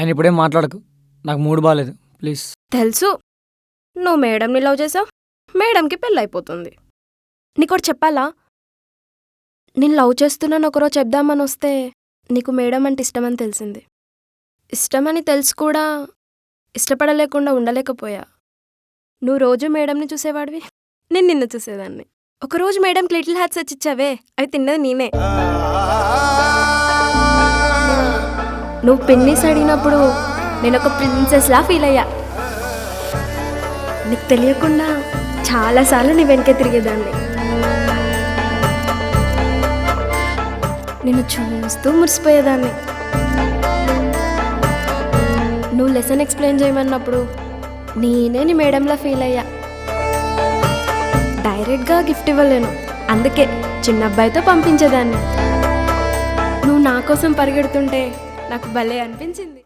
ఆయన ఇప్పుడేం మాట్లాడకు. నాకు మూడ్ బాలేదు. ప్లీజ్. తెలుసు నువ్వు మేడంని లవ్ చేసావు, మేడంకి పెళ్ళైపోతుంది. నీకోటి చెప్పాలా, నేను లవ్ చేస్తున్నాను ఒకరోజు చెప్దామని వస్తే నీకు మేడం అంటే ఇష్టమని తెలిసింది. ఇష్టమని తెలుసు కూడా ఇష్టపడలేకుండా ఉండలేకపోయా. నువ్వు రోజు మేడంని చూసేవాడివి, నేను నిన్ను చూసేదాన్ని. ఒకరోజు మేడంకి లిటిల్ హార్ట్స్ వచ్చి ఇచ్చావే, అవి తిన్నది నేనే. నువ్వు పిన్నిస్ అడిగినప్పుడు నేను ఒక ప్రిన్సెస్లా ఫీల్ అయ్యా. నీకు తెలియకుండా చాలాసార్లు నీ వెనకే తిరిగేదాన్ని. నిన్ను చూస్తూ మురిసిపోయేదాన్ని. నువ్వు లెసన్ ఎక్స్ప్లెయిన్ చేయమన్నప్పుడు నేనే నీ మేడంలా ఫీల్ అయ్యా. డైరెక్ట్గా గిఫ్ట్ ఇవ్వలేను, అందుకే చిన్న అబ్బాయితో పంపించేదాన్ని. నువ్వు నా కోసం పరిగెడుతుంటే నాకు భలే అనిపించింది.